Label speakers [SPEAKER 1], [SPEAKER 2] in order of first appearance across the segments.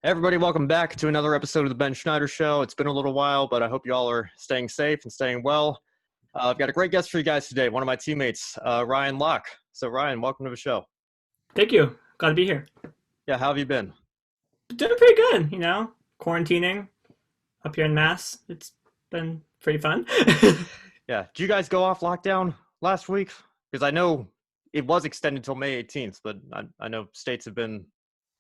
[SPEAKER 1] Hey everybody, welcome back to another episode of the Ben Schneider Show. It's been a little while, but I hope you all are staying safe and staying well. I've got a great guest for you guys today, one of my teammates, Ryan Locke. So Ryan, welcome to the show.
[SPEAKER 2] Thank you. Glad to be here.
[SPEAKER 1] Yeah, how have you been?
[SPEAKER 2] Doing pretty good, quarantining up here in Mass. It's been pretty fun.
[SPEAKER 1] Yeah, did you guys go off lockdown last week? Because I know it was extended till May 18th, but I know states have been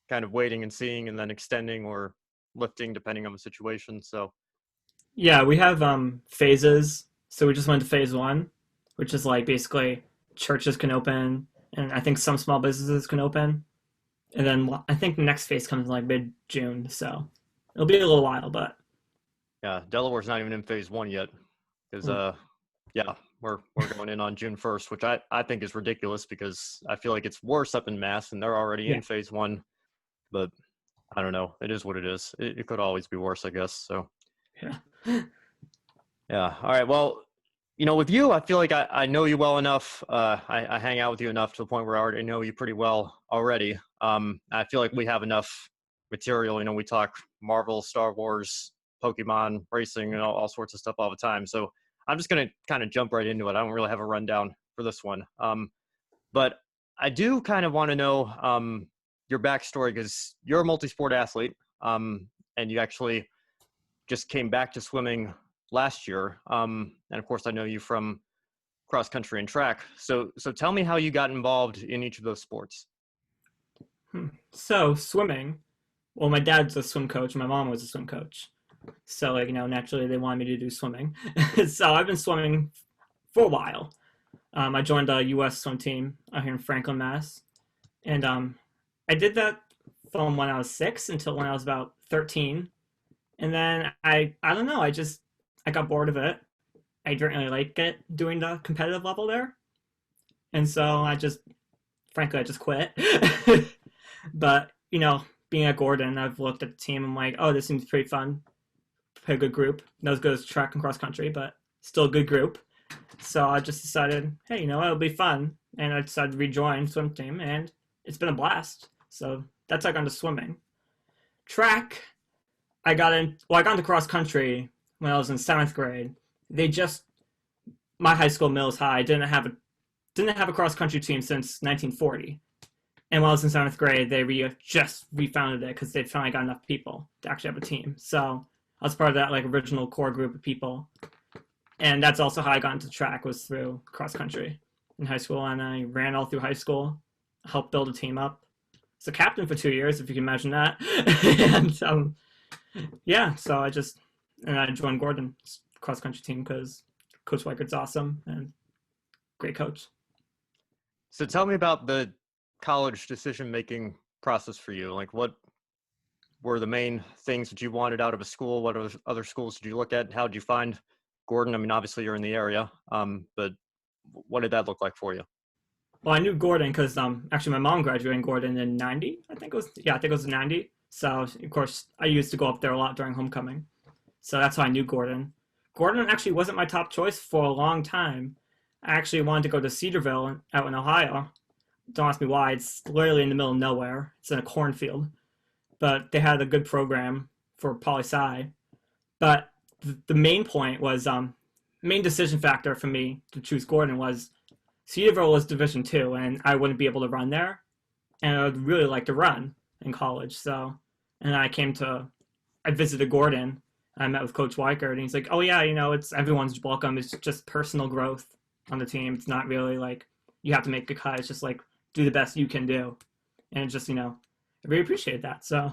[SPEAKER 1] kind of waiting and seeing and then extending or lifting depending on the situation. So
[SPEAKER 2] Yeah, we have phases. So we just went to phase one, which is like basically churches can open and I think some small businesses can open. And then I think the next phase comes in like mid June. So it'll be a little while, but
[SPEAKER 1] yeah, Delaware's not even in phase one yet. Because yeah, we're going in on June 1st, which I think is ridiculous because I feel like it's worse up in Mass and they're already
[SPEAKER 2] yeah.
[SPEAKER 1] in phase one. But I don't know. It is what it is. It could always be worse, I guess. So
[SPEAKER 2] Yeah.
[SPEAKER 1] yeah. All right. Well, with you, I feel like I know you well enough. I hang out with you enough to the point where I already know you pretty well already. I feel like we have enough material. We talk Marvel, Star Wars, Pokemon, racing, and all sorts of stuff all the time. So I'm just going to kind of jump right into it. I don't really have a rundown for this one. But I do kind of want to know your backstory because you're a multi-sport athlete, and you actually just came back to swimming last year. And of course, I know you from cross country and track. So tell me how you got involved in each of those sports.
[SPEAKER 2] So swimming. Well, my dad's a swim coach. My mom was a swim coach. So naturally they wanted me to do swimming. So I've been swimming for a while. I joined a U.S. swim team out here in Franklin, Mass. And I did that from when I was 6 until when I was about 13. And then I don't know, I got bored of it. I didn't really like it doing the competitive level there. And so frankly, I just quit. But, being at Gordon, I've looked at the team. I'm like, oh, this seems pretty fun. Pretty good group. Not as good as track and cross country, but still a good group. So I just decided, hey, it'll be fun. And I decided to rejoin swim team, and it's been a blast. So that's how I got into swimming. Track, I got into cross country when I was in 7th grade. My high school, Mills High, didn't have a cross country team since 1940. And when I was in 7th grade, they just refounded it because they finally got enough people to actually have a team. So I was part of that original core group of people. And that's also how I got into track, was through cross country in high school. And I ran all through high school, helped build a team up. I was a captain for 2 years, if you can imagine that. And yeah, so I joined Gordon's cross country team because Coach Weikert's awesome and great coach.
[SPEAKER 1] So tell me about the college decision-making process for you. Like, what were the main things that you wanted out of a school? What other schools did you look at? How did you find Gordon? I mean, obviously you're in the area, but what did that look like for you?
[SPEAKER 2] Well, I knew Gordon because actually my mom graduated in Gordon in 90. I think it was 90. So of course I used to go up there a lot during homecoming. So that's how I knew Gordon. Gordon actually wasn't my top choice for a long time. I actually wanted to go to Cedarville out in Ohio. Don't ask me why. It's literally in the middle of nowhere. It's in a cornfield. But they had a good program for poli-sci. But the main point was, main decision factor for me to choose Gordon was Cedarville was Division II, and I wouldn't be able to run there. And I would really like to run in college. So, and I visited Gordon. I met with Coach Weichert, and he's like, oh yeah, it's everyone's welcome. It's just personal growth on the team. It's not really like you have to make a cut. It's just like, do the best you can do. And it's just, I really appreciate that. So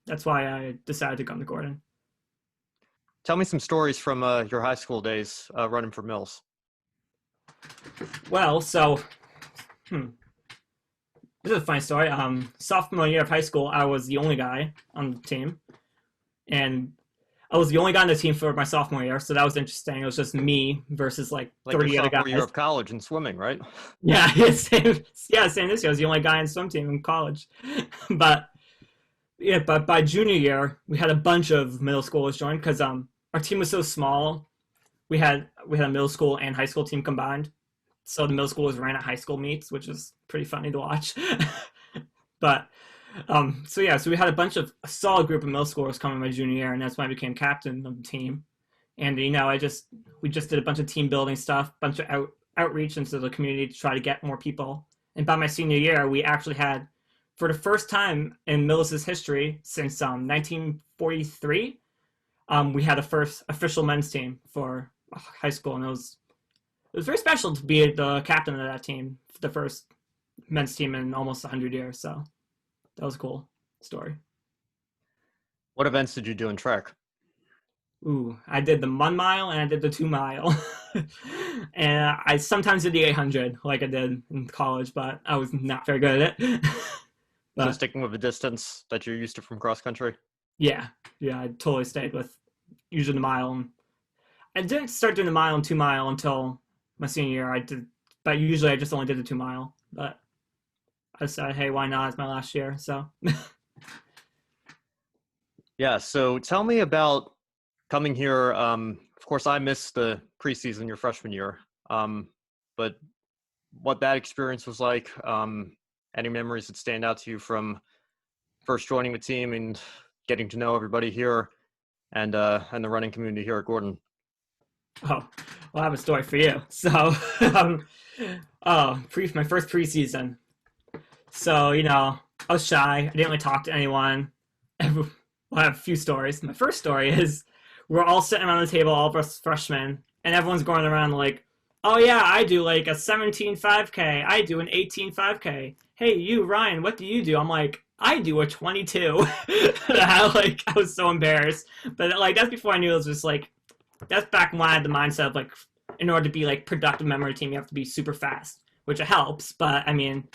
[SPEAKER 2] that's why I decided to come to Gordon.
[SPEAKER 1] Tell me some stories from your high school days running for Mills.
[SPEAKER 2] Well, so, this is a funny story. Sophomore year of high school, I was the only guy on the team. And I was the only guy on the team for my sophomore year, so that was interesting. It was just me versus like 30 other guys.
[SPEAKER 1] Year of college in swimming, right?
[SPEAKER 2] Yeah, same this year. I was the only guy in swim team in college. But by junior year, we had a bunch of middle schoolers join because our team was so small. We had a middle school and high school team combined. So the middle schoolers ran at high school meets, which is pretty funny to watch. But So we had a solid group of middle schoolers coming my junior year, and that's when I became captain of the team. And we just did a bunch of team building stuff, bunch of outreach into the community to try to get more people. And by my senior year, we actually had, for the first time in Millis's history since 1943, we had a first official men's team for high school, and it was very special to be the captain of that team, the first men's team in almost 100 years. So that was a cool story.
[SPEAKER 1] What events did you do in track?
[SPEAKER 2] Ooh, I did the 1 mile and I did the 2 mile. And I sometimes did the 800 like I did in college, but I was not very good at it.
[SPEAKER 1] So sticking with the distance that you're used to from cross country?
[SPEAKER 2] Yeah, I totally stayed with usually the mile. I didn't start doing the mile and 2 mile until my senior year. But usually I just only did the 2 mile. But I decided, hey, why not? It's my last year, so.
[SPEAKER 1] Yeah, so tell me about coming here. Of course, I missed the preseason your freshman year, but what that experience was like, any memories that stand out to you from first joining the team and getting to know everybody here and the running community here at Gordon?
[SPEAKER 2] Oh, well, I have a story for you. So, my first preseason. So, I was shy. I didn't really talk to anyone. Well, I have a few stories. My first story is we're all sitting around the table, all of us freshmen, and everyone's going around like, oh yeah, I do like a 17 5K. I do an 18 5K. Hey, you, Ryan, what do you do? I'm like, I do a 22. I was so embarrassed. But like, that's before I knew it was just like, that's back when I had the mindset of like, in order to be like productive member of the team, you have to be super fast, which it helps. But I mean,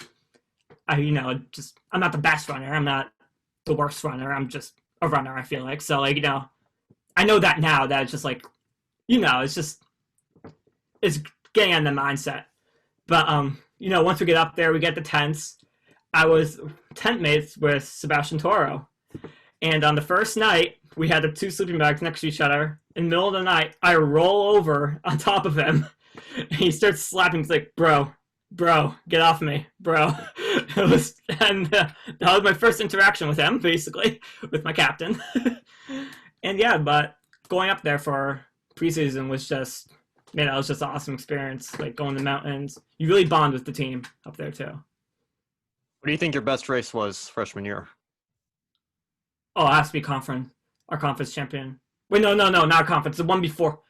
[SPEAKER 2] I'm not the best runner. I'm not the worst runner. I'm just a runner, I feel like. So like, I know that now, that it's just like, it's getting on the mindset. But, once we get up there, we get the tents. I was tent mates with Sebastian Toro. And on the first night, we had the 2 sleeping bags next to each other. In the middle of the night, I roll over on top of him. And he starts slapping. He's like, bro, get off me, bro. That was my first interaction with him, basically, with my captain. And yeah, but going up there for preseason was just, it was just an awesome experience. Like going to the mountains, you really bond with the team up there too.
[SPEAKER 1] What do you think your best race was freshman year?
[SPEAKER 2] Oh, it has to be our conference champion. Wait, no, not conference. The one before.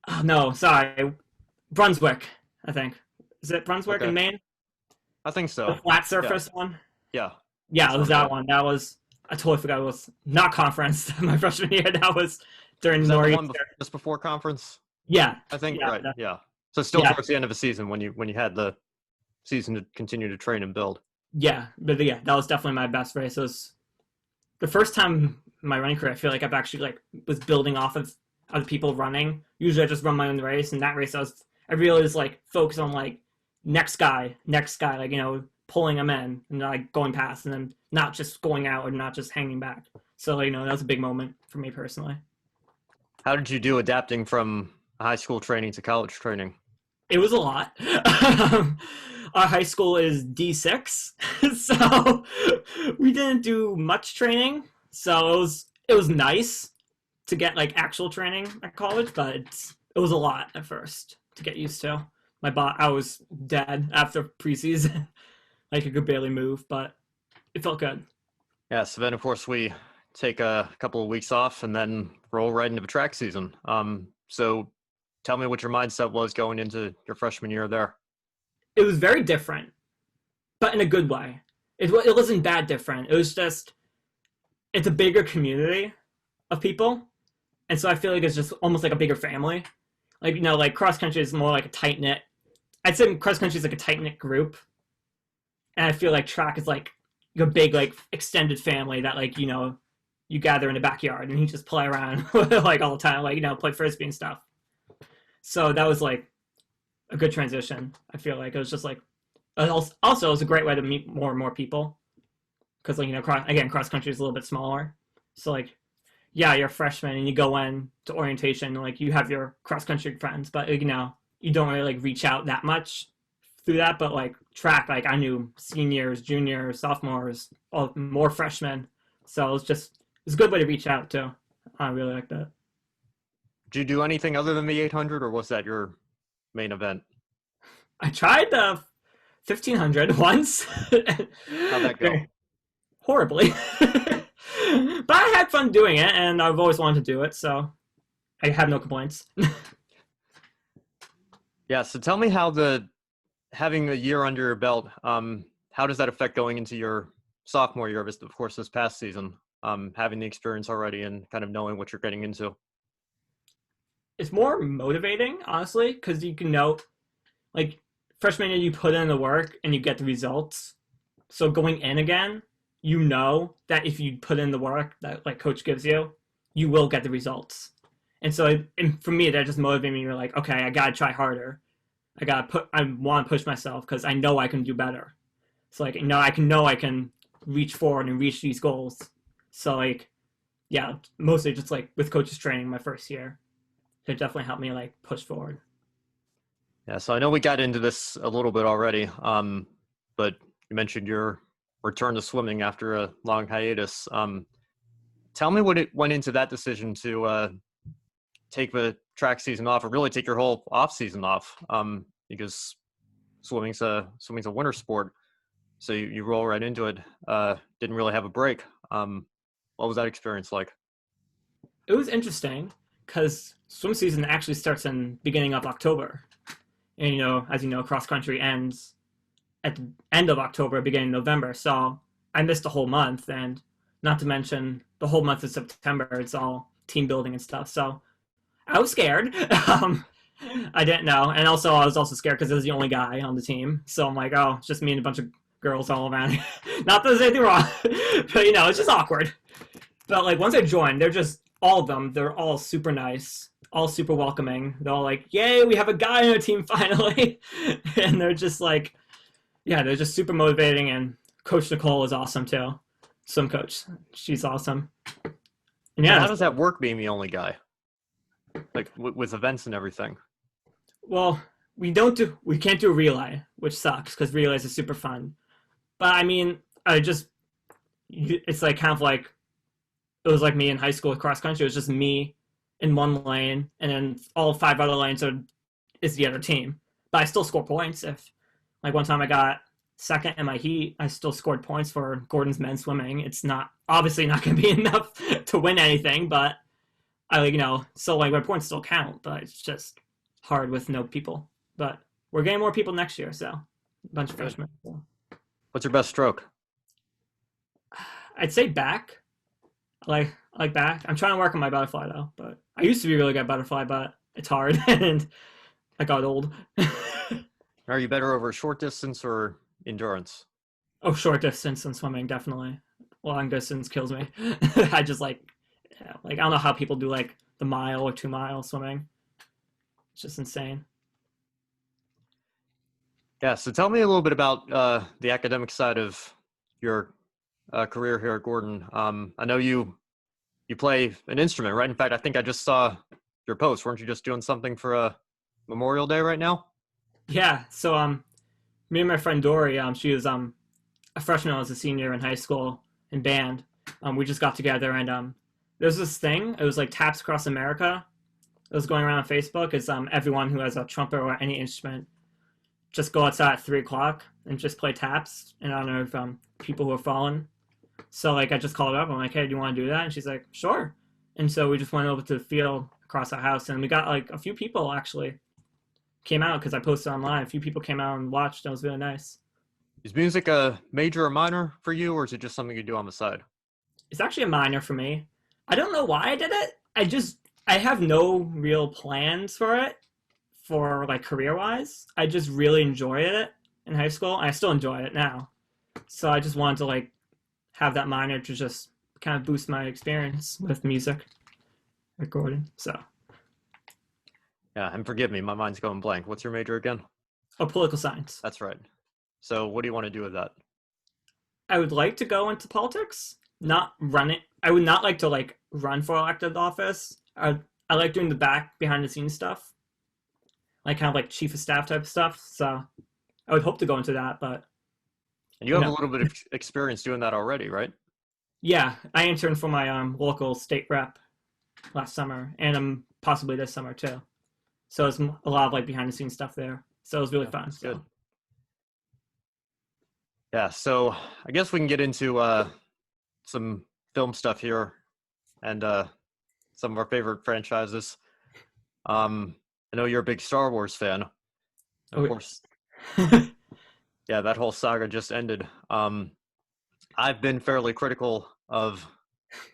[SPEAKER 2] Oh, no, sorry. Brunswick, I think. Is it Brunswick in Maine?
[SPEAKER 1] I think so.
[SPEAKER 2] The flat surface one?
[SPEAKER 1] Yeah.
[SPEAKER 2] Yeah, it was that one. That was, I totally forgot it was not conference my freshman year. That was during the one
[SPEAKER 1] just before conference?
[SPEAKER 2] Yeah.
[SPEAKER 1] I think,
[SPEAKER 2] yeah,
[SPEAKER 1] right, yeah. So still towards the end of the season when you had the season to continue to train and build.
[SPEAKER 2] Yeah, but yeah, that was definitely my best race. It was the first time in my running career I feel like I've actually was building off of other people running. Usually I just run my own race, and that race I really was focused on next guy, pulling them in and going past, and then not just going out or not just hanging back. So that was a big moment for me personally.
[SPEAKER 1] How did you do adapting from high school training to college training?
[SPEAKER 2] It was a lot. Our high school is D6, so we didn't do much training. So it was nice to get actual training at college, but it was a lot at first to get used to. I was dead after preseason. I could barely move, but it felt good.
[SPEAKER 1] Yeah, so then of course we take a couple of weeks off and then roll right into the track season. So tell me what your mindset was going into your freshman year there.
[SPEAKER 2] It was very different, but in a good way. It wasn't bad different. It was just, it's a bigger community of people. And so I feel like it's just almost like a bigger family. Cross country is more like a tight knit. I'd say cross country is like a tight knit group. And I feel like track is like a big, extended family that you gather in the backyard and you just play around all the time, play frisbee and stuff. So that was a good transition. I feel like it was just also it was a great way to meet more and more people because cross country is a little bit smaller. So you're a freshman and you go in to orientation, you have your cross country friends, but you don't really reach out that much through that, but like track, like I knew seniors, juniors, sophomores, all more freshmen. So it's a good way to reach out too. I really like that.
[SPEAKER 1] Did you do anything other than the 800, or was that your main event?
[SPEAKER 2] I tried the 1500 once.
[SPEAKER 1] How'd that go?
[SPEAKER 2] Horribly. But I had fun doing it, and I've always wanted to do it, so I have no complaints.
[SPEAKER 1] Yeah, so tell me how having a year under your belt, how does that affect going into your sophomore year, of course, this past season, having the experience already and kind of knowing what you're getting into?
[SPEAKER 2] It's more motivating, honestly, because you can know, like, freshman year you put in the work and you get the results. So going in again, you know that if you put in the work that like coach gives you, you will get the results. And so and for me, that just motivated me. You're like, okay, I gotta try harder. I want to push myself because I know I can do better. So like, I can reach forward and reach these goals. So like, yeah, mostly just like with coaches training my first year, it definitely helped me like push forward.
[SPEAKER 1] Yeah, so I know we got into this a little bit already, but you mentioned your return to swimming after a long hiatus. Tell me what it went into that decision to take the track season off, or really take your whole off season off, because swimming's a winter sport, so you roll right into it. Didn't really have a break. What was that experience like?
[SPEAKER 2] It was interesting because swim season actually starts in beginning of October, and as you know, cross country ends at the end of October, beginning of November. So I missed a whole month, and not to mention the whole month of September. It's all team building and stuff. So I was scared. I didn't know, and also I was also scared because I was the only guy on the team. So I'm like, oh, it's just me and a bunch of girls all around. Not that there's anything wrong, but it's just awkward. But like once I joined, they're just all of them. They're all super nice, all super welcoming. They're all like, "Yay, we have a guy on our team finally!" And they're just like, yeah, they're just super motivating. And Coach Nicole is awesome too. Swim coach, she's awesome. And yeah,
[SPEAKER 1] so how does that work being the only guy? Like with events and everything.
[SPEAKER 2] Well, we can't do a relay, which sucks because relays are super fun. But I mean, it's like kind of like it was like me in high school with cross country. It was just me in one lane, and then all 5 other lanes is the other team. But I still score points. If like one time I got second in my heat, I still scored points for Gordon's men's swimming. It's obviously not going to be enough to win anything, but so like my points still count. But it's just hard with no people. But we're getting more people next year, so a bunch of freshmen. So.
[SPEAKER 1] What's your best stroke?
[SPEAKER 2] I'd say back. I like back. I'm trying to work on my butterfly though, but I used to be really good at butterfly, but it's hard and I got old.
[SPEAKER 1] Are you better over short distance or endurance?
[SPEAKER 2] Oh, short distance and swimming, definitely. Long distance kills me. I just like I don't know how people do like the mile or 2 mile swimming. It's just insane.
[SPEAKER 1] Yeah, so tell me a little bit about the academic side of your career here at Gordon. I know you play an instrument, right? In fact, I think I just saw your post. Weren't you just doing something for Memorial Day right now?
[SPEAKER 2] Yeah. So me and my friend Dory, she was a freshman. I was a senior in high school in band. We just got together and there's this thing. It was like Taps Across America. It was going around on Facebook. It's everyone who has a trumpet or any instrument just go outside at 3:00 and just play taps in honor of people who have fallen. So like I just called her up. I'm like, hey, do you want to do that? And she's like, sure. And so we just went over to the field across our house, and we got like a few people actually came out because I posted online. A few people came out and watched. That was really nice.
[SPEAKER 1] Is music a major or minor for you, or is it just something you do on the side?
[SPEAKER 2] It's actually a minor for me. I don't know why I did it. I have no real plans for it for like career wise. I just really enjoyed it in high school. I still enjoy it now. So I just wanted to like have that minor to just kind of boost my experience with music recording. So
[SPEAKER 1] yeah, and forgive me, my mind's going blank. What's your major again?
[SPEAKER 2] Oh, political science.
[SPEAKER 1] That's right. So what do you want to do with that?
[SPEAKER 2] I would like to go into politics, not run it. I would not like to like run for elected office. I like doing the behind the scenes stuff, like kind of like chief of staff type stuff. So I would hope to go into that, but
[SPEAKER 1] And you have a little bit of experience doing that already, right?
[SPEAKER 2] yeah, I interned for my local state rep last summer, and possibly this summer too. So it's a lot of like behind the scenes stuff there. So it was really fun. So.
[SPEAKER 1] Good. Yeah, so I guess we can get into some film stuff here and some of our favorite franchises. I know you're a big Star Wars fan. Of course. Yeah, that whole saga just ended. I've been fairly critical of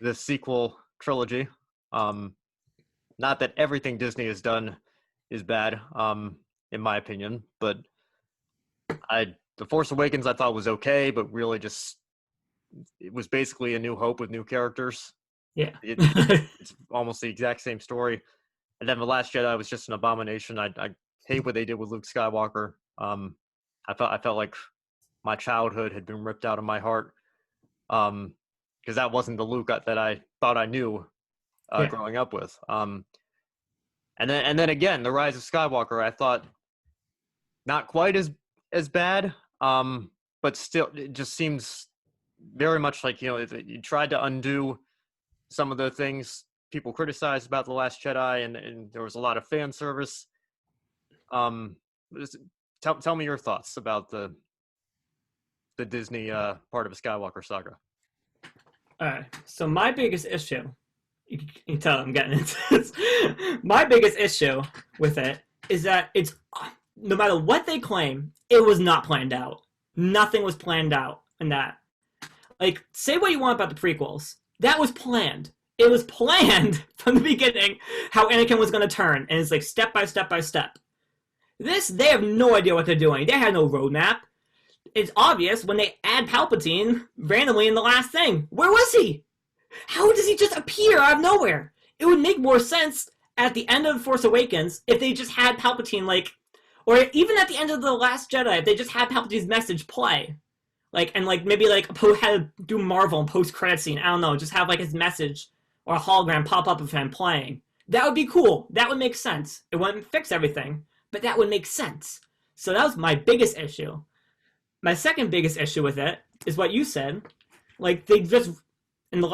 [SPEAKER 1] this sequel trilogy. Not that everything Disney has done is bad, in my opinion, but The Force Awakens I thought was okay, but really it was basically A New Hope with new characters.
[SPEAKER 2] Yeah.
[SPEAKER 1] It's almost the exact same story. And then The Last Jedi was just an abomination. I hate what they did with Luke Skywalker. I felt like my childhood had been ripped out of my heart, because that wasn't the Luke that I thought I knew growing up with. And then again, The Rise of Skywalker, I thought not quite as bad, but still, it just seems very much like, you tried to undo some of the things people criticized about The Last Jedi, and there was a lot of fan service. Tell me your thoughts about the Disney part of the Skywalker saga.
[SPEAKER 2] All right. So my biggest issue, you can tell I'm getting into this. My biggest issue with it is that it's, no matter what they claim, it was not planned out. Nothing was planned out in that. Like, say what you want about the prequels. That was planned. It was planned from the beginning how Anakin was going to turn, and it's like step by step by step. This, they have no idea what they're doing. They had no roadmap. It's obvious when they add Palpatine randomly in the last thing. Where was he? How does he just appear out of nowhere? It would make more sense at the end of The Force Awakens if they just had Palpatine, like, or even at the end of The Last Jedi, if they just had Palpatine's message play. Like, and like maybe like had do Marvel and post-credit scene. I don't know, just have like his message or a hologram pop up of him playing. That would be cool. That would make sense. It wouldn't fix everything, but that would make sense. So that was my biggest issue. My second biggest issue with it is what you said. Like, they just, in the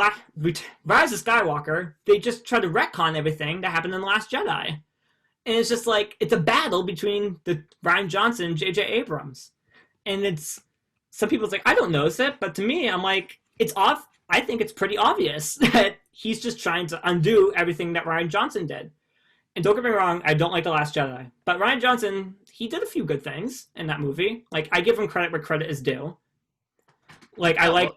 [SPEAKER 2] Rise of Skywalker, they just tried to retcon everything that happened in The Last Jedi. And it's just like, it's a battle between the Ryan Johnson and J.J. Abrams. And it's, some people's like, I don't notice it, but to me, I'm like, it's off. I think it's pretty obvious that he's just trying to undo everything that Ryan Johnson did. And don't get me wrong, I don't like The Last Jedi. But Ryan Johnson, he did a few good things in that movie. Like, I give him credit where credit is due. Like, I like...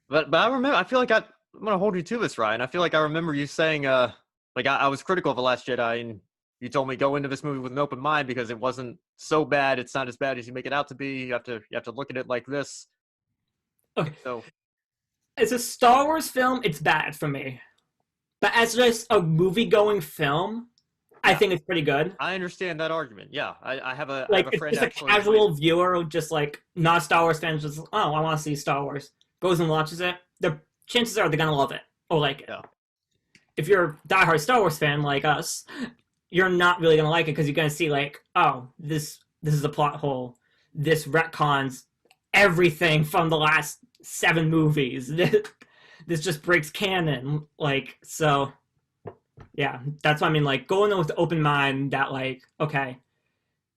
[SPEAKER 1] But I remember, I feel like I'm going to hold you to this, Ryan. I feel like I remember you saying, like, I was critical of The Last Jedi, and you told me go into this movie with an open mind because it wasn't so bad. It's not as bad as you make it out to be. You have to look at it like this.
[SPEAKER 2] Okay.
[SPEAKER 1] So,
[SPEAKER 2] as a Star Wars film, it's bad for me. But as just a movie-going film, I think it's pretty good.
[SPEAKER 1] I understand that argument. Yeah, I have a
[SPEAKER 2] like,
[SPEAKER 1] I have a friend
[SPEAKER 2] it's
[SPEAKER 1] actually.
[SPEAKER 2] A casual viewer, just like not Star Wars fans, just I want to see Star Wars. Goes and watches it. The chances are they're gonna love it or like it.
[SPEAKER 1] Yeah.
[SPEAKER 2] If you're a diehard Star Wars fan like us, you're not really gonna like it because you're gonna see like, oh, this is a plot hole. This retcons everything from the last 7 movies. This just breaks canon. Like, so. Yeah, that's what I mean. Like, going in with the open mind that, like, okay,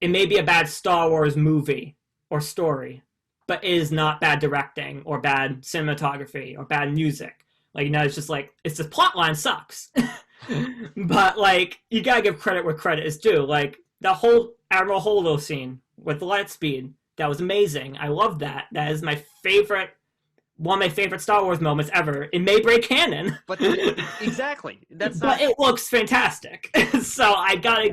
[SPEAKER 2] it may be a bad Star Wars movie or story, but it is not bad directing or bad cinematography or bad music. Like, it's just like, it's the plot line sucks. But, like, you gotta give credit where credit is due. Like, the whole Admiral Holdo scene with the light speed, that was amazing. I love that. That is my favorite. One of my favorite Star Wars moments ever. It may break canon.
[SPEAKER 1] But exactly. But
[SPEAKER 2] it looks fantastic. So I gotta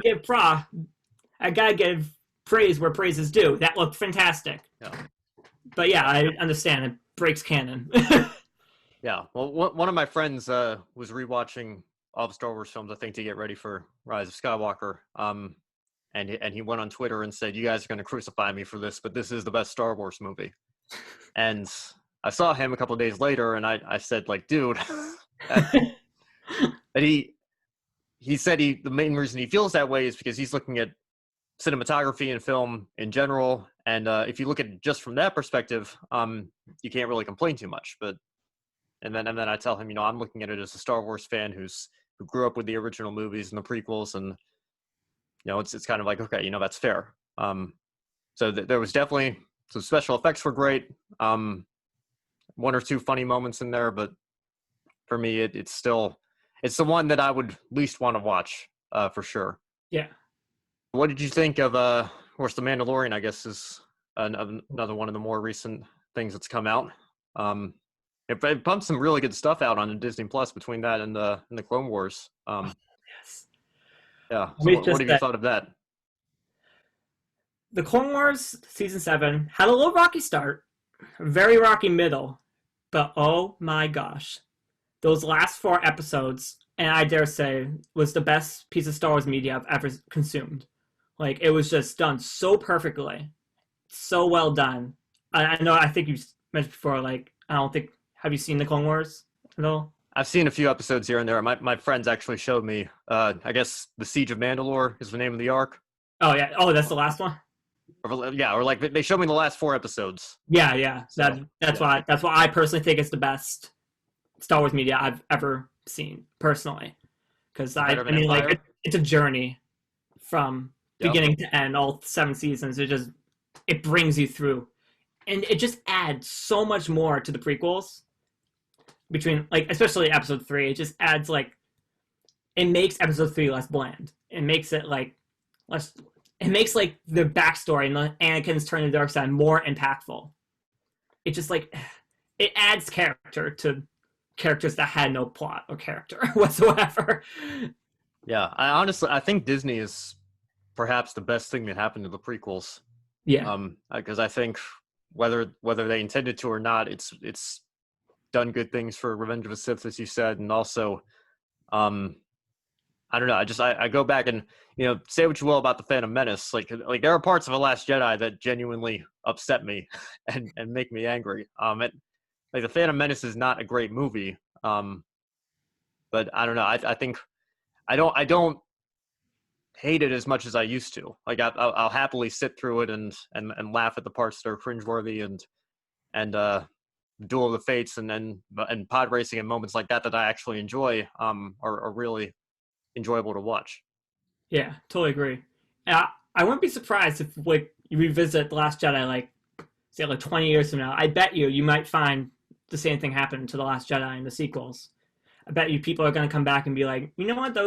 [SPEAKER 2] give praise where praise is due. That looked fantastic.
[SPEAKER 1] Yeah.
[SPEAKER 2] But yeah, I understand it breaks canon.
[SPEAKER 1] Yeah. Well, one of my friends was rewatching all the Star Wars films, I think, to get ready for Rise of Skywalker. And he went on Twitter and said, "You guys are going to crucify me for this, but this is the best Star Wars movie." And I saw him a couple of days later, and I said, like, dude, and he said the main reason he feels that way is because he's looking at cinematography and film in general, And if you look at it just from that perspective, you can't really complain too much. But and then I tell him, I'm looking at it as a Star Wars fan who grew up with the original movies and the prequels, and it's kind of like, okay, that's fair. So there was definitely some special effects were great. One or two funny moments in there, but for me, it's the one that I would least want to watch for sure.
[SPEAKER 2] Yeah.
[SPEAKER 1] What did you think of course, The Mandalorian, I guess, is another one of the more recent things that's come out. It pumped some really good stuff out on Disney Plus between that and the Clone Wars.
[SPEAKER 2] Yes.
[SPEAKER 1] Yeah. So what have you thought of that?
[SPEAKER 2] The Clone Wars season 7 had a little rocky start, very rocky middle, but oh my gosh, those last 4 episodes, and I dare say, was the best piece of Star Wars media I've ever consumed. Like, it was just done so perfectly, so well done. I think you mentioned before, like, have you seen the Clone Wars at all?
[SPEAKER 1] I've seen a few episodes here and there. My friends actually showed me, I guess, The Siege of Mandalore is the name of the arc.
[SPEAKER 2] Oh, yeah. Oh, that's the last one?
[SPEAKER 1] Or like they showed me the last 4 episodes.
[SPEAKER 2] Yeah. That's why I personally think it's the best Star Wars media I've ever seen, personally. Because it's a journey from beginning to end, all 7 seasons. It brings you through. And it just adds so much more to the prequels. Between, like, especially episode 3, it just adds, like, it makes episode 3 less bland. It makes it, like, less, it makes, like, the backstory and the Anakin's turn to the dark side more impactful. It just, like, it adds character to characters that had no plot or character whatsoever.
[SPEAKER 1] Yeah, I think Disney is perhaps the best thing that happened to the prequels.
[SPEAKER 2] Yeah.
[SPEAKER 1] Because I think whether they intended to or not, it's done good things for Revenge of the Sith, as you said, and also, I don't know. I go back and say what you will about the Phantom Menace. Like there are parts of The Last Jedi that genuinely upset me and make me angry. Like the Phantom Menace is not a great movie. But I don't know. I think I don't hate it as much as I used to. Like I'll happily sit through it and laugh at the parts that are cringeworthy and Duel of the Fates and pod racing and moments like that I actually enjoy are really enjoyable to watch.
[SPEAKER 2] Yeah, totally agree. I wouldn't be surprised if like you revisit The Last Jedi like 20 years from now. I bet you might find the same thing happen to The Last Jedi in the sequels. I bet you people are going to come back and be like, you know what,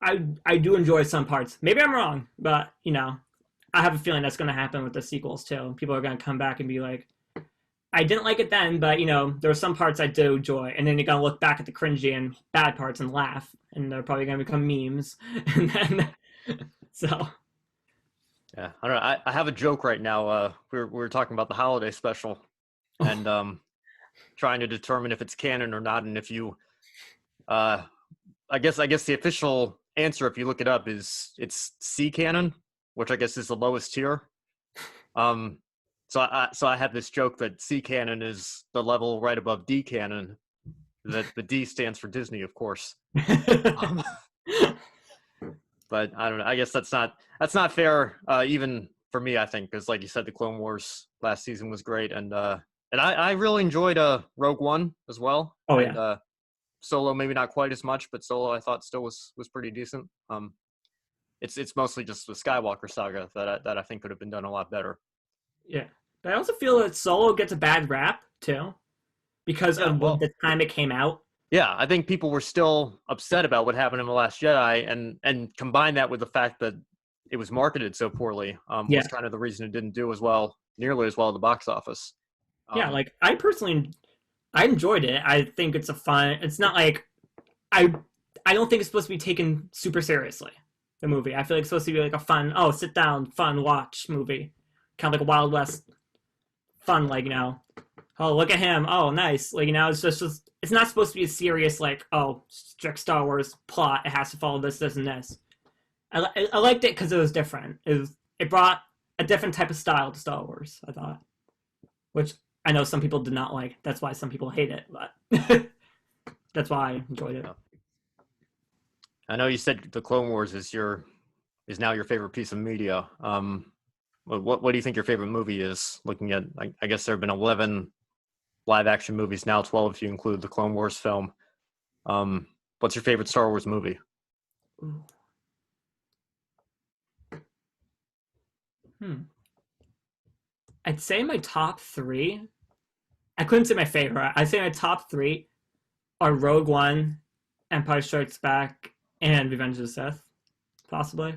[SPEAKER 2] I do enjoy some parts. Maybe I'm wrong, but I have a feeling that's going to happen with the sequels too. People are going to come back and be like, I didn't like it then, but there were some parts I do enjoy, and then you're gonna look back at the cringy and bad parts and laugh, and they're probably gonna become memes, and then so.
[SPEAKER 1] Yeah, I don't know. I have a joke right now. We're talking about the holiday special, and trying to determine if it's canon or not, and if you, I guess the official answer, if you look it up, is it's C canon, which I guess is the lowest tier. So I have this joke that C canon is the level right above D canon. That the D stands for Disney, of course. But I don't know. I guess that's not fair, even for me. I think because, like you said, the Clone Wars last season was great, and I really enjoyed Rogue One as well.
[SPEAKER 2] Oh
[SPEAKER 1] yeah.
[SPEAKER 2] And,
[SPEAKER 1] Solo maybe not quite as much, but Solo I thought still was pretty decent. It's mostly just the Skywalker saga that I think could have been done a lot better.
[SPEAKER 2] Yeah, but I also feel that Solo gets a bad rap too, because of the time it came out.
[SPEAKER 1] Yeah, I think people were still upset about what happened in The Last Jedi, and combine that with the fact that it was marketed so poorly, was kind of the reason it didn't do nearly as well at the box office.
[SPEAKER 2] Yeah, like I enjoyed it. I think it's it's not like, I don't think it's supposed to be taken super seriously, the movie. I feel like it's supposed to be like a fun, sit down, fun watch movie. Kind of like a Wild West fun, like, oh, look at him. Oh, nice. Like, it's just it's not supposed to be a serious, like, oh, strict Star Wars plot. It has to follow this, this, and this. I liked it because it was different. It brought a different type of style to Star Wars, I thought. Which I know some people did not like. That's why some people hate it, but that's why I enjoyed it.
[SPEAKER 1] I know you said the Clone Wars is now your favorite piece of media. What do you think your favorite movie is? Looking at, I guess there have been 11 live action movies now, 12 if you include the Clone Wars film. What's your favorite Star Wars movie?
[SPEAKER 2] Ooh. I'd say my top three. I couldn't say my favorite. I'd say my top three are Rogue One, Empire Strikes Back, and Revenge of the Sith, possibly.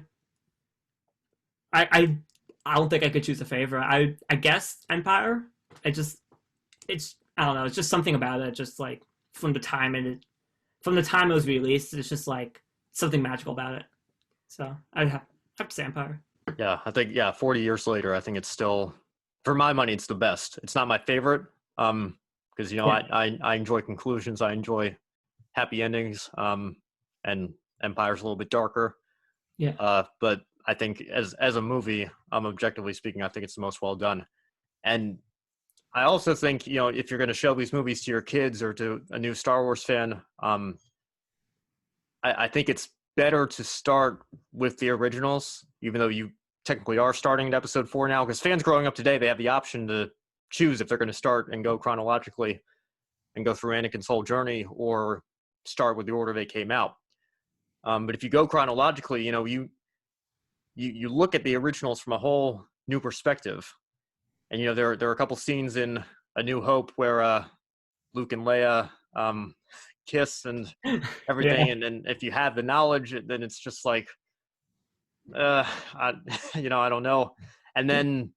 [SPEAKER 2] I don't think I could choose a favorite. I guess Empire. I don't know. It's just something about it. Just like from the time it was released, it's just like something magical about it. So I'd have to say Empire.
[SPEAKER 1] Yeah, I think 40 years later, I think it's still, for my money, it's the best. It's not my favorite, because I enjoy conclusions, I enjoy happy endings, and Empire's a little bit darker.
[SPEAKER 2] Yeah.
[SPEAKER 1] But I think as a movie, objectively speaking, I think it's the most well done. And I also think, if you're going to show these movies to your kids or to a new Star Wars fan, I think it's better to start with the originals, even though you technically are starting at episode 4 now, because fans growing up today, they have the option to choose if they're going to start and go chronologically and go through Anakin's whole journey, or start with the order they came out. But if you go chronologically, you look at the originals from a whole new perspective. And, there are a couple scenes in A New Hope where Luke and Leia kiss and everything.
[SPEAKER 2] Yeah.
[SPEAKER 1] And then if you have the knowledge, then it's just like, I don't know. And then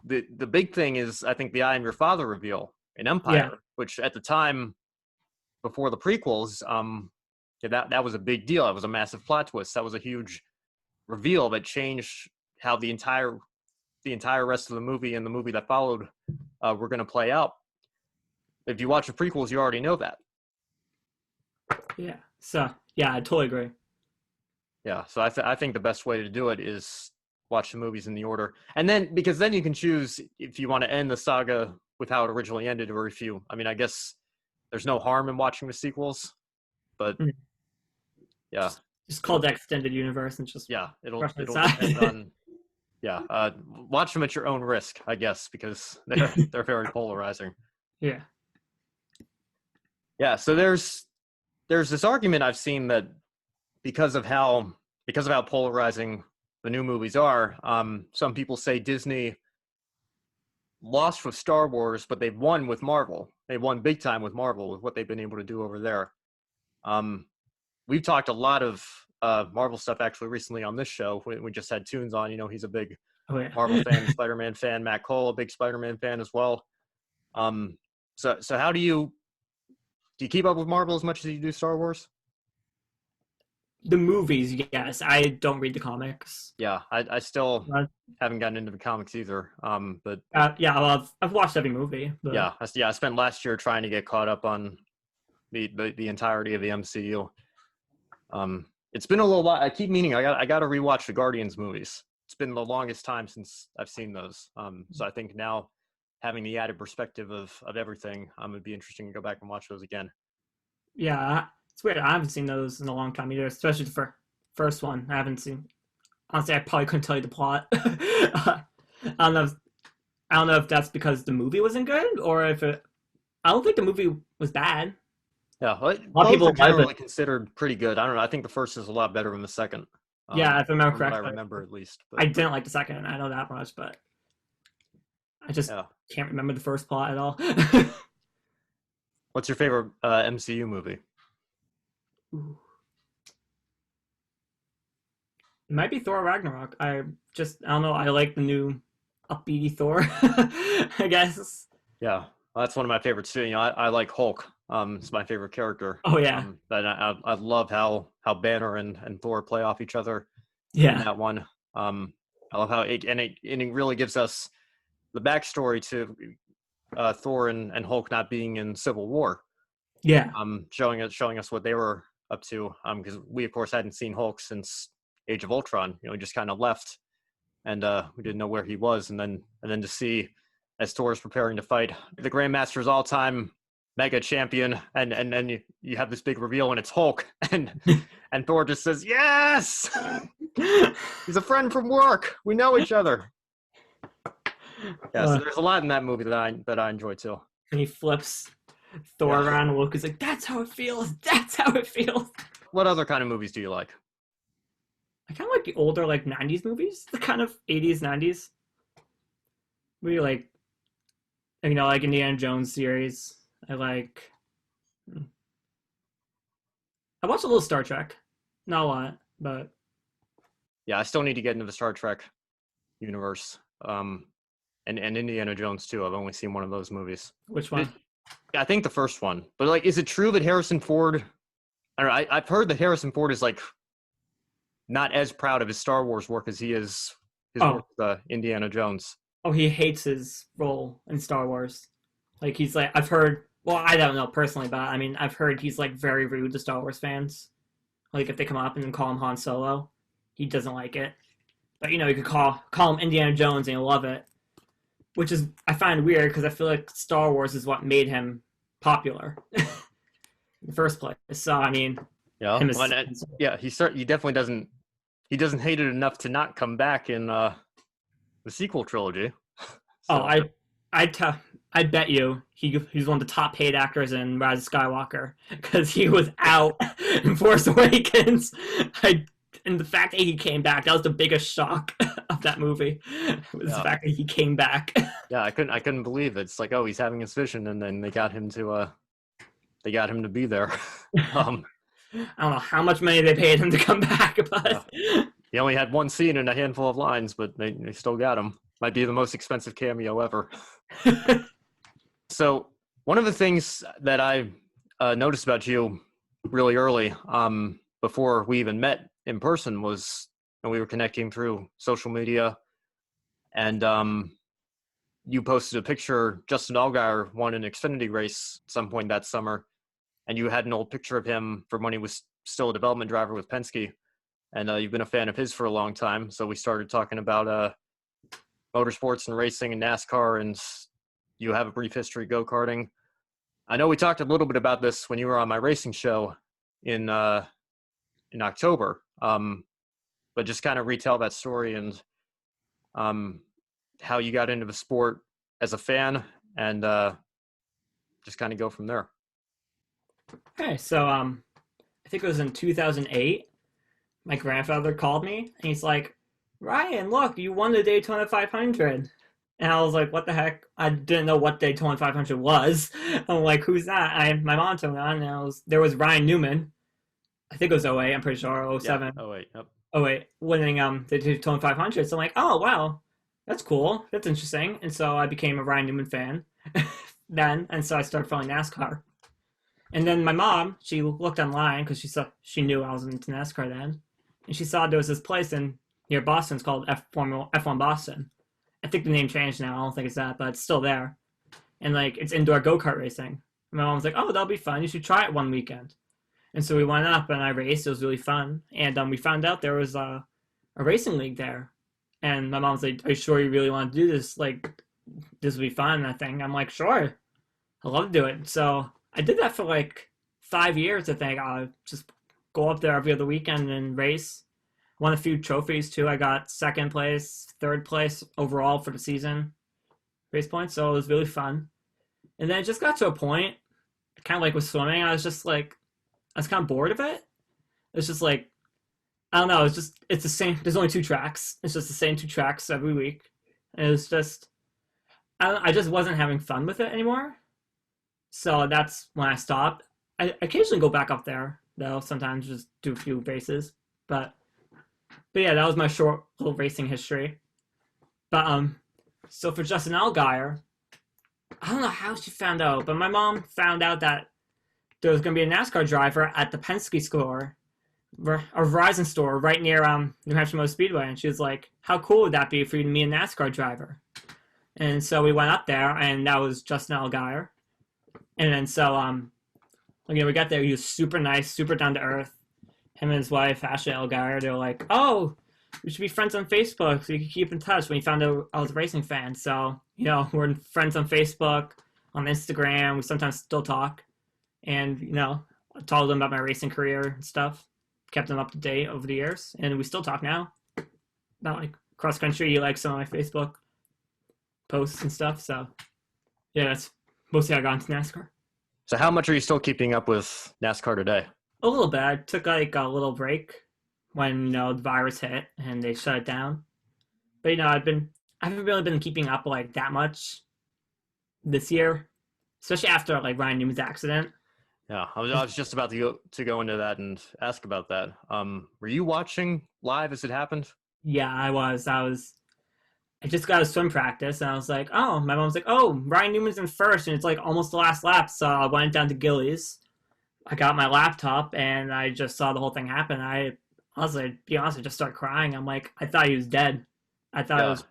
[SPEAKER 1] the big thing is, I think, the I Am Your Father reveal in Empire, which at the time, before the prequels, that was a big deal. That was a massive plot twist. That was a huge reveal that changed how the entire rest of the movie and the movie that followed were going to play out. If you watch the prequels, you already know that.
[SPEAKER 2] Yeah. So yeah, I totally agree.
[SPEAKER 1] Yeah. So I think the best way to do it is watch the movies in the order, and then because then you can choose if you want to end the saga with how it originally ended, or if you. I mean, I guess there's no harm in watching the sequels, but yeah,
[SPEAKER 2] just call it the extended universe and just
[SPEAKER 1] it'll depend on. Yeah, watch them at your own risk, I guess, because they're very polarizing.
[SPEAKER 2] Yeah.
[SPEAKER 1] Yeah, so there's this argument I've seen that because of how polarizing the new movies are, some people say Disney lost with Star Wars, but they've won with Marvel. They won big time with Marvel with what they've been able to do over there. We've talked a lot of Marvel stuff actually recently on this show. We just had Tunes on. He's a big Marvel fan, Spider-Man fan. Matt Cole, a big Spider-Man fan as well. So how do you keep up with Marvel as much as you do Star Wars?
[SPEAKER 2] The movies, yes. I don't read the comics.
[SPEAKER 1] Yeah, I still haven't gotten into the comics either. But
[SPEAKER 2] well, I've watched every movie. But...
[SPEAKER 1] Yeah, I spent last year trying to get caught up on the entirety of the MCU. It's been a little while. I keep meaning I got to rewatch the Guardians movies. It's been the longest time since I've seen those. So I think now having the added perspective of everything, it'd be interesting to go back and watch those again.
[SPEAKER 2] Yeah, it's weird. I haven't seen those in a long time either, especially the first one. I haven't seen. Honestly, I probably couldn't tell you the plot. I don't know if that's because the movie wasn't good, or if it. I don't think the movie was bad.
[SPEAKER 1] Yeah, a lot of people are generally considered pretty good. I don't know. I think the first is a lot better than the second.
[SPEAKER 2] Yeah, if I remember correctly.
[SPEAKER 1] I remember at least.
[SPEAKER 2] But I didn't like the second. I know that much, but I just can't remember the first plot at all.
[SPEAKER 1] What's your favorite MCU movie?
[SPEAKER 2] Ooh. It might be Thor Ragnarok. I don't know. I like the new upbeat Thor, I guess.
[SPEAKER 1] Yeah, well, that's one of my favorites too. I like Hulk. It's my favorite character.
[SPEAKER 2] Oh yeah.
[SPEAKER 1] I love how Banner and Thor play off each other.
[SPEAKER 2] Yeah.
[SPEAKER 1] In that one. I love how it really gives us the backstory to Thor and Hulk not being in Civil War.
[SPEAKER 2] Yeah.
[SPEAKER 1] Showing us what they were up to. Because we of course hadn't seen Hulk since Age of Ultron. He just kind of left, and we didn't know where he was. And then to see as Thor is preparing to fight the Grandmaster's all-time mega champion, and then you have this big reveal and it's Hulk, and Thor just says, "Yes, he's a friend from work. We know each other." Yeah, so there's a lot in that movie that I enjoy too.
[SPEAKER 2] And he flips Thor
[SPEAKER 1] Yeah.
[SPEAKER 2] around, and Loki's like, "That's how it feels. That's how it feels."
[SPEAKER 1] What other kind of movies do you like?
[SPEAKER 2] I kind of like the older like '90s movies, the kind of '80s '90s. We like like Indiana Jones series. I like. I watched a little Star Trek, not a lot, but
[SPEAKER 1] Yeah, I still need to get into the Star Trek universe. And Indiana Jones too. I've only seen one of those movies.
[SPEAKER 2] which
[SPEAKER 1] It,
[SPEAKER 2] one?
[SPEAKER 1] I think the first one. But like, is it true that Harrison Ford? I don't know. I've heard that Harrison Ford is like not as proud of his Star Wars work as he is his work
[SPEAKER 2] Oh,
[SPEAKER 1] with Indiana Jones.
[SPEAKER 2] oh, he hates his role in Star Wars. Like he's like I've heard. Well, I don't know personally, but I mean I've heard he's like very rude to Star Wars fans. Like if they come up and call him Han Solo, he doesn't like it. But you could call him Indiana Jones and he'll love it, which is I find weird because I feel like Star Wars is what made him popular in the first place. So I mean,
[SPEAKER 1] Yeah,
[SPEAKER 2] him as
[SPEAKER 1] well, yeah. He definitely doesn't. He doesn't hate it enough to not come back in the sequel trilogy.
[SPEAKER 2] oh
[SPEAKER 1] So
[SPEAKER 2] I bet you he's one of the top paid actors in Rise of Skywalker because he was out in Force Awakens. And the fact that he came back, that was the biggest shock of that movie. Was the fact that he came back.
[SPEAKER 1] Yeah, I couldn't believe it. It's like, oh, he's having his vision, and then they got him to be there.
[SPEAKER 2] I don't know how much money they paid him to come back, but
[SPEAKER 1] he only had one scene and a handful of lines, but they still got him. Might be the most expensive cameo ever. So one of the things that I noticed about you really early, before we even met in person, was and we were connecting through social media, and you posted a picture. Justin Allgaier won an Xfinity race at some point that summer, and you had an old picture of him from when he was still a development driver with Penske, and you've been a fan of his for a long time. So we started talking about motorsports and racing and NASCAR, and you have a brief history go-karting. I know we talked a little bit about this when you were on my racing show in October, but just kind of retell that story and how you got into the sport as a fan, and just kind of go from there.
[SPEAKER 2] okay, so I think it was in 2008. My grandfather called me and he's like, "Ryan, look, you won the Daytona 500." And I was like, "What the heck?" I didn't know what Daytona 500 was. I'm like, "Who's that?" My mom told me on, and there was Ryan Newman. I think it was '08. I'm pretty sure, or '07.
[SPEAKER 1] Yeah. Oh wait, yep.
[SPEAKER 2] '08, winning the Daytona 500. So I'm like, "Oh wow, that's cool. That's interesting." And so I became a Ryan Newman fan then, and so I started following NASCAR. And then my mom, she looked online because she knew I was into NASCAR then, and she saw there was this place near Boston. It's called F1 Boston. I think the name changed now. I don't think it's that, but it's still there. And like it's indoor go-kart racing. And my mom was like, "Oh, that'll be fun. You should try it one weekend." And so we went up and I raced. It was really fun. And we found out there was a racing league there. And my mom was like, "Are you sure you really want to do this? Like, this will be fun." I think I'm like, "Sure, I love to do it." So I did that for like 5 years. I think I just go up there every other weekend and race. Won a few trophies too. I got second place, third place overall for the season, race points. So it was really fun. And then it just got to a point, kind of like with swimming. I was kind of bored of it. It's just like, I don't know. It's the same. There's only 2 tracks. It's just the same 2 tracks every week. And it's just, I just wasn't having fun with it anymore. So that's when I stopped. I occasionally go back up there though. Sometimes just do a few races, but yeah, that was my short little racing history. But so for Justin Allgaier, I don't know how she found out, but my mom found out that there was going to be a NASCAR driver at the Penske store, or Verizon store, right near New Hampshire Motor Speedway, and she was like, "How cool would that be for you to meet a NASCAR driver?" And so we went up there, and that was Justin Allgaier. And then so we got there. He was super nice, super down to earth. Him and his wife, Ashley Allgaier, they were like, "Oh, we should be friends on Facebook so you can keep in touch." When he found out I was a racing fan, so we're friends on Facebook, on Instagram. We sometimes still talk, and I told him about my racing career and stuff. Kept him up to date over the years, and we still talk now. Not like cross country. He likes some of my Facebook posts and stuff. So yeah, that's mostly how I got into NASCAR.
[SPEAKER 1] So how much are you still keeping up with NASCAR today?
[SPEAKER 2] A little bit. I took like a little break when the virus hit and they shut it down. But I haven't really been keeping up like that much this year, especially after like Ryan Newman's accident.
[SPEAKER 1] Yeah, I was just about to go into that and ask about that. Were you watching live as it happened?
[SPEAKER 2] Yeah, I was. I just got a swim practice and I was like, oh, my mom's like, oh, Ryan Newman's in first and it's like almost the last lap. So I went down to Gillies. I got my laptop and I just saw the whole thing happen. I honestly, to be honest, I just started crying. I'm like, I thought he was dead. I thought it
[SPEAKER 1] Yeah,
[SPEAKER 2] was.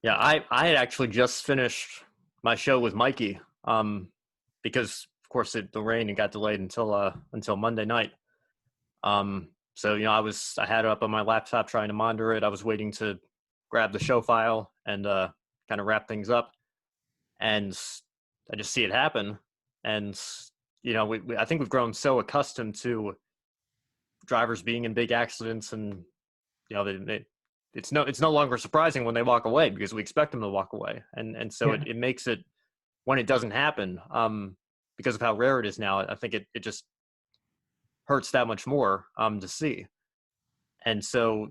[SPEAKER 1] yeah. I had actually just finished my show with Mikey. Because of course the rain and got delayed until Monday night. So I had it up on my laptop trying to monitor it. I was waiting to grab the show file and kind of wrap things up, and I just see it happen. And I think we've grown so accustomed to drivers being in big accidents, and it's no longer surprising when they walk away because we expect them to walk away, and so
[SPEAKER 2] Yeah.
[SPEAKER 1] it makes it when it doesn't happen, because of how rare it is now. I think it just hurts that much more to see. And so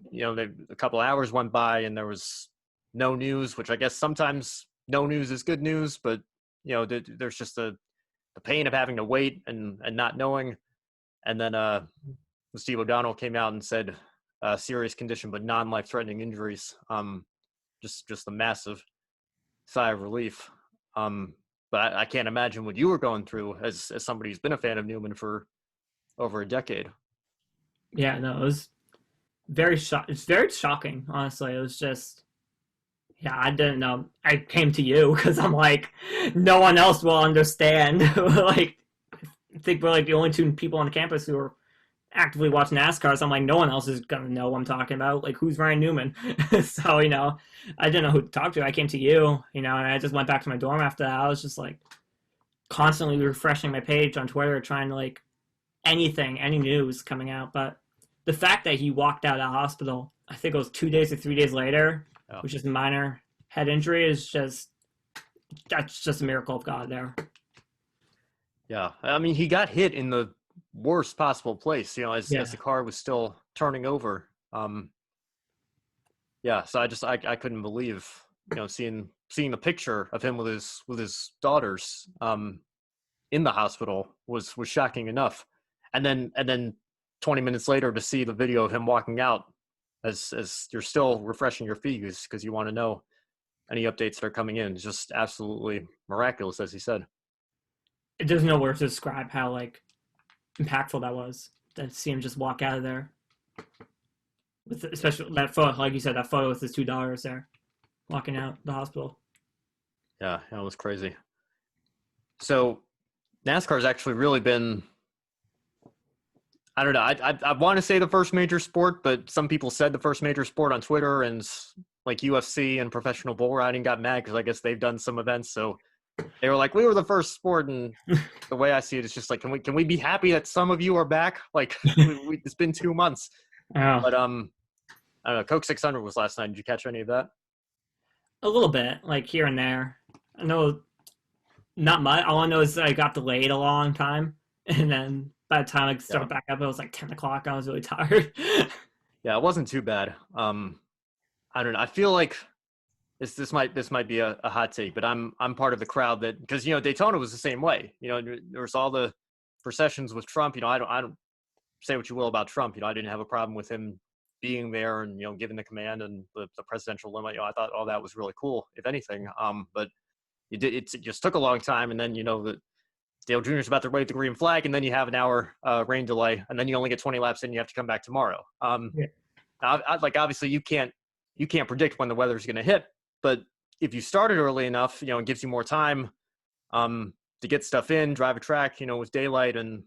[SPEAKER 1] a couple hours went by and there was no news, which I guess sometimes no news is good news, but there's just the pain of having to wait and not knowing. And then Steve O'Donnell came out and said serious condition but non-life threatening injuries. Just a massive sigh of relief. But I can't imagine what you were going through as somebody who's been a fan of Newman for over a decade.
[SPEAKER 2] Yeah, no, it was it's very shocking, honestly. It was just, yeah, I didn't know. I came to you because I'm like, no one else will understand. Like, I think we're like the only two people on campus who are actively watching NASCAR. So I'm like, no one else is gonna know what I'm talking about. Like, who's Ryan Newman? So I didn't know who to talk to. I came to you, and I just went back to my dorm after that. I was just like constantly refreshing my page on Twitter, trying to like any news coming out. But the fact that he walked out of the hospital, I think it was 2 days or 3 days later,
[SPEAKER 1] Yeah.
[SPEAKER 2] which is minor head injury, that's just a miracle of God there.
[SPEAKER 1] Yeah, I mean, he got hit in the worst possible place, as
[SPEAKER 2] Yeah.
[SPEAKER 1] the car was still turning over. Yeah, so I couldn't believe, seeing the picture of him with his daughters in the hospital was shocking enough, and then 20 minutes later to see the video of him walking out as you're still refreshing your feed because you want to know any updates that are coming in. It's just absolutely miraculous, as he said.
[SPEAKER 2] There's no words to describe how like impactful that was. To see him just walk out of there, with especially that photo, like you said, that photo with his $2 there, walking out the hospital.
[SPEAKER 1] Yeah, it was crazy. So NASCAR's actually really been, I don't know, I want to say the first major sport, but some people said the first major sport on Twitter, and like UFC and professional bull riding got mad because I guess they've done some events. So they were like, we were the first sport, and the way I see it is just like, can we be happy that some of you are back? Like, it's been 2 months.
[SPEAKER 2] Oh,
[SPEAKER 1] But I don't know. Coke 600 was last night. Did you catch any of that?
[SPEAKER 2] a little bit, like here and there. I know not much. All I know is that I got delayed a long time, and then by the time I started back up, it was like 10 o'clock. I was really tired.
[SPEAKER 1] Yeah, it wasn't too bad. I don't know. I feel like this might be a hot take, but I'm part of the crowd that, because Daytona was the same way. There was all the processions with Trump. I don't say what you will about Trump. I didn't have a problem with him being there and giving the command and the presidential limit. I thought all that was really cool, if anything. But it just took a long time, and then the Dale Jr.'s about to wave the green flag, and then you have an hour rain delay, and then you only get 20 laps in. You have to come back tomorrow.
[SPEAKER 2] Yeah.
[SPEAKER 1] Like obviously you can't predict when the weather's going to hit, but if you started early enough, it gives you more time to get stuff in, drive a track, with daylight, and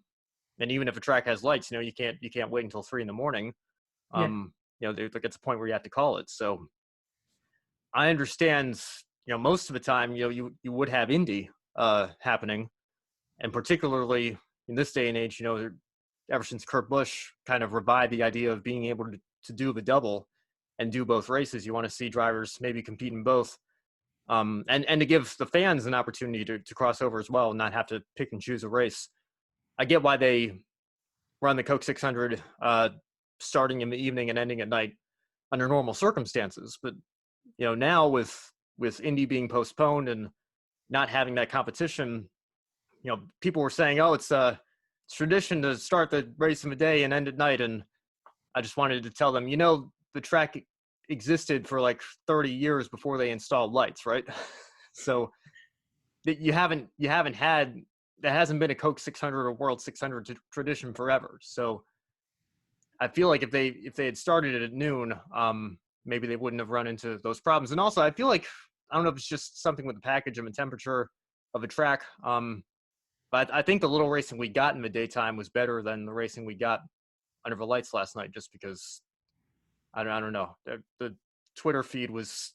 [SPEAKER 1] even if a track has lights, you can't wait until 3 a.m.
[SPEAKER 2] Yeah.
[SPEAKER 1] There gets a point where you have to call it. So I understand, most of the time, you would have Indy happening, and particularly in this day and age, ever since Kurt Busch kind of revived the idea of being able to do the double and do both races, you want to see drivers maybe compete in both. and to give the fans an opportunity to cross over as well and not have to pick and choose a race. I get why they run the Coke 600 starting in the evening and ending at night under normal circumstances. But, now with Indy being postponed and not having that competition, people were saying, oh, it's tradition to start the race in the day and end at night. And I just wanted to tell them, the track existed for like 30 years before they installed lights, right? So you haven't had, there hasn't been a Coke 600 or World 600 tradition forever. So I feel like if they had started it at noon, maybe they wouldn't have run into those problems. And also I feel like, I don't know if it's just something with the package and the temperature of the track, but I think the little racing we got in the daytime was better than the racing we got under the lights last night, just because I don't know. The Twitter feed was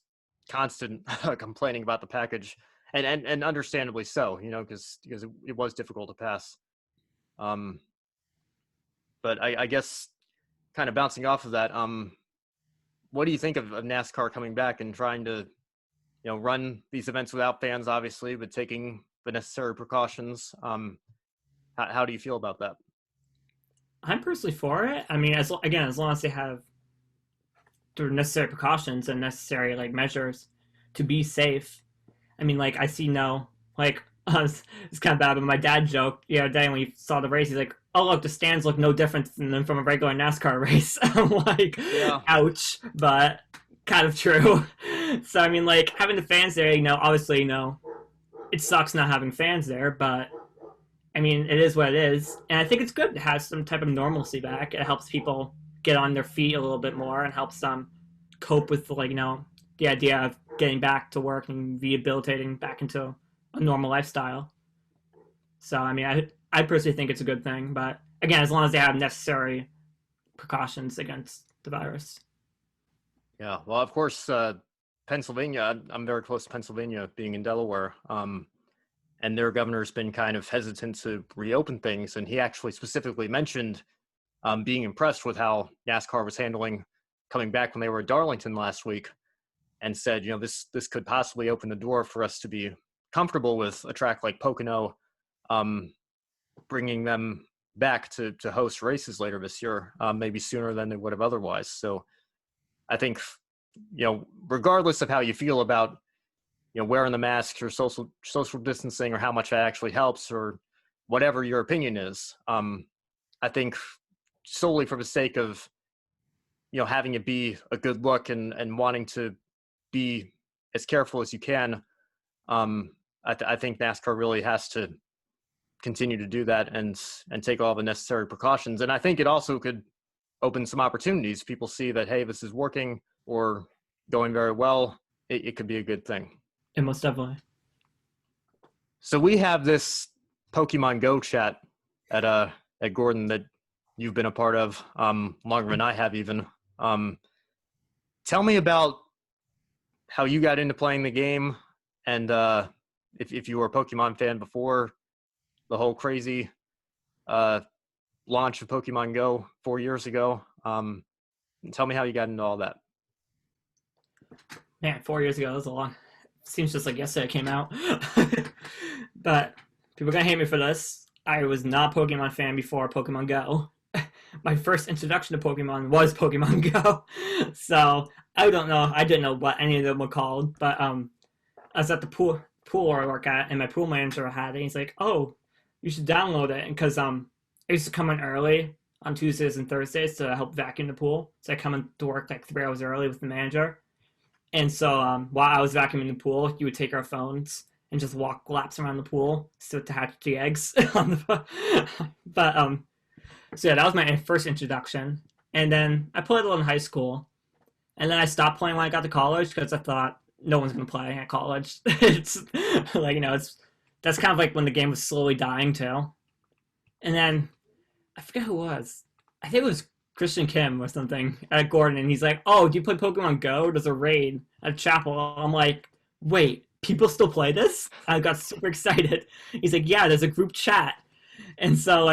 [SPEAKER 1] constant complaining about the package, and understandably so, because it was difficult to pass. But I guess kind of bouncing off of that, what do you think of NASCAR coming back and trying to, run these events without fans, obviously, but taking the necessary precautions? How do you feel about that?
[SPEAKER 2] I'm personally for it. I mean, as long as they have the necessary precautions and necessary measures to be safe. I mean, I see it's kind of bad, but my dad joked the other day when we saw the race. He's like, "Oh, look, the stands look no different than from a regular NASCAR race." I'm like, yeah. Ouch, but kind of true. So I mean, having the fans there, obviously, it sucks not having fans there, but I mean, it is what it is, and I think it's good to have some type of normalcy back. It helps people get on their feet a little bit more and helps them cope with the idea of getting back to work and rehabilitating back into a normal lifestyle. So I mean, I personally think it's a good thing, but again, as long as they have necessary precautions against the virus.
[SPEAKER 1] Yeah, well, of course, Pennsylvania, I'm very close to Pennsylvania, being in Delaware, and their governor's been kind of hesitant to reopen things, and he actually specifically mentioned being impressed with how NASCAR was handling coming back when they were at Darlington last week, and said, this could possibly open the door for us to be comfortable with a track like Pocono, bringing them back to host races later this year, maybe sooner than they would have otherwise. So I think, regardless of how you feel about, wearing the masks or social distancing or how much that actually helps or whatever your opinion is, I think solely for the sake of, having it be a good look and wanting to be as careful as you can, I think NASCAR really has to continue to do that and take all the necessary precautions. And I think it also could open some opportunities. People see that, hey, this is working or going very well. It could be a good thing.
[SPEAKER 2] Yeah, most definitely.
[SPEAKER 1] So we have this Pokemon Go chat at Gordon that you've been a part of longer than I have even. Tell me about how you got into playing the game, and if you were a Pokemon fan before the whole crazy launch of Pokemon Go 4 years ago. Tell me how you got into all that.
[SPEAKER 2] Man, 4 years ago, that was a long. Seems just like yesterday it came out. But people are gonna hate me for this. I was not a Pokemon fan before Pokemon Go. My first introduction to Pokemon was Pokemon Go. So I don't know. I didn't know what any of them were called. But I was at the pool I work at, and my pool manager had it. He's like, "Oh, you should download it," because I used to come in early on Tuesdays and Thursdays to help vacuum the pool. So I come in to work 3 hours early with the manager. And so while I was vacuuming the pool, you would take our phones and just walk laps around the pool to hatch the eggs. But so yeah, that was my first introduction. And then I played a little in high school. And then I stopped playing when I got to college because I thought no one's going to play at college. It's that's kind of like when the game was slowly dying too. And then I forget who it was. I think it was Christian Kim or something at Gordon, and he's like, "Oh, do you play Pokemon Go? There's a raid at Chapel." I'm like, "Wait, people still play this?" I got super excited. He's like, "Yeah, there's a group chat." And so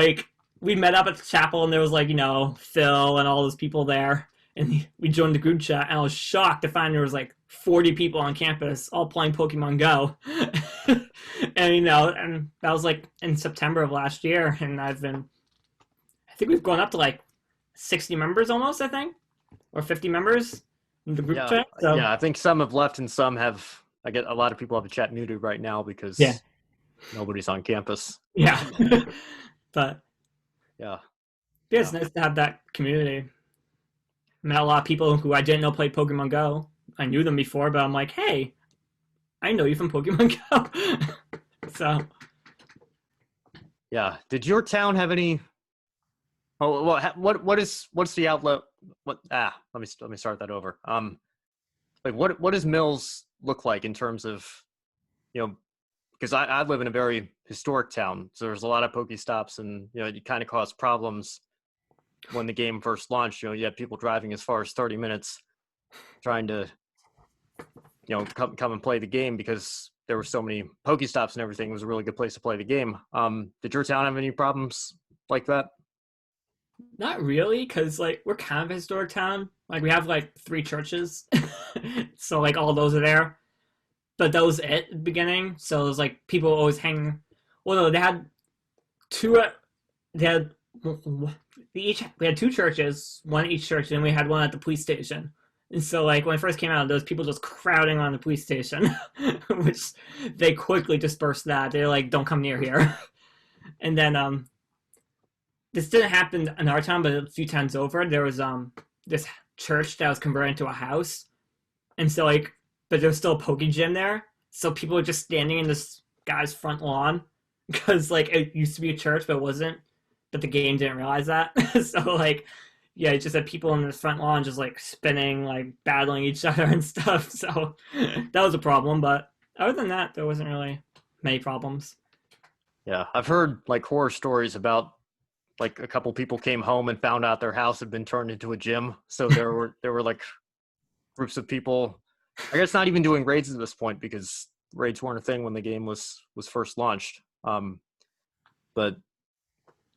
[SPEAKER 2] we met up at the Chapel, and there was Phil and all those people there. And we joined the group chat, and I was shocked to find there was like 40 people on campus all playing Pokemon Go. And that was like in September of last year, and I think we've gone up to like 60 members almost, I think, or 50 members in the group
[SPEAKER 1] Yeah,
[SPEAKER 2] chat. So
[SPEAKER 1] yeah. I think some have left and some have. I get a lot of people have the chat muted right now
[SPEAKER 2] yeah,
[SPEAKER 1] because nobody's on campus.
[SPEAKER 2] yeah. But
[SPEAKER 1] Yeah,
[SPEAKER 2] yeah,
[SPEAKER 1] yeah,
[SPEAKER 2] it's nice to have that community. Met a lot of people who I didn't know played Pokemon Go. I knew them before, but I'm like, hey, I know you from Pokemon Go. So
[SPEAKER 1] yeah. Did your town have any? Oh, well, what's the outlet? Let me start that over. Like what does Mills look like in terms of, because I live in a very historic town, so there's a lot of Pokestops, and it kind of caused problems when the game first launched. You had people driving as far as 30 minutes trying to come and play the game because there were so many Pokestops and everything. It was a really good place to play the game. Did your town have any problems like that?
[SPEAKER 2] not really, because like we're kind of a historic town. Like we have like 3 churches, so like all those are there. But that was it at the beginning. So it was like people always hang. Well, no, they had two. They had we had 2 churches, one at each church, and we had one at the police station. And so like when it first came out, there was people just crowding on the police station, which they quickly dispersed that. They're like, "Don't come near here." And then this didn't happen in our town, but a few times over, there was this church that was converted into a house, and so like, but there was still a poke gym there, so people were just standing in this guy's front lawn because like it used to be a church, but it wasn't. But the game didn't realize that, so like, yeah, it just had people in the front lawn just like spinning, like battling each other and stuff. So that was a problem, but other than that, there wasn't really many problems.
[SPEAKER 1] Yeah, I've heard like horror stories about like a couple people came home and found out their house had been turned into a gym. So there were like groups of people. I guess not even doing raids at this point because raids weren't a thing when the game was first launched. But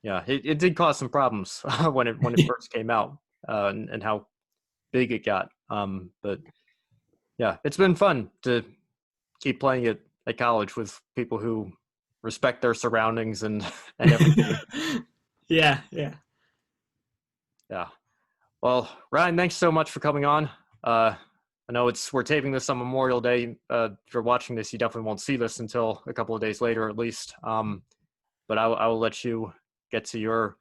[SPEAKER 1] yeah, it did cause some problems when it first came out, and how big it got. But yeah, it's been fun to keep playing it at college with people who respect their surroundings and everything.
[SPEAKER 2] Yeah, yeah.
[SPEAKER 1] Yeah. Well, Ryan, thanks so much for coming on. I know we're taping this on Memorial Day. If you're watching this, you definitely won't see this until a couple of days later, at least. But I will let you get to your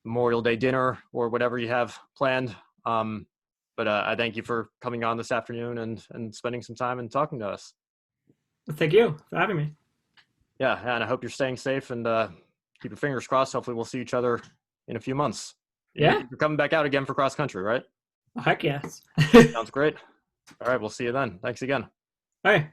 [SPEAKER 1] Memorial Day dinner or whatever you have planned. But I thank you for coming on this afternoon and spending some time and talking to us.
[SPEAKER 2] Well, thank you for having me.
[SPEAKER 1] Yeah, and I hope you're staying safe and keep your fingers crossed. Hopefully we'll see each other in a few months.
[SPEAKER 2] Yeah.
[SPEAKER 1] You're coming back out again for cross country, right?
[SPEAKER 2] Oh, heck yes.
[SPEAKER 1] Sounds great. All right, we'll see you then. Thanks again.
[SPEAKER 2] All right.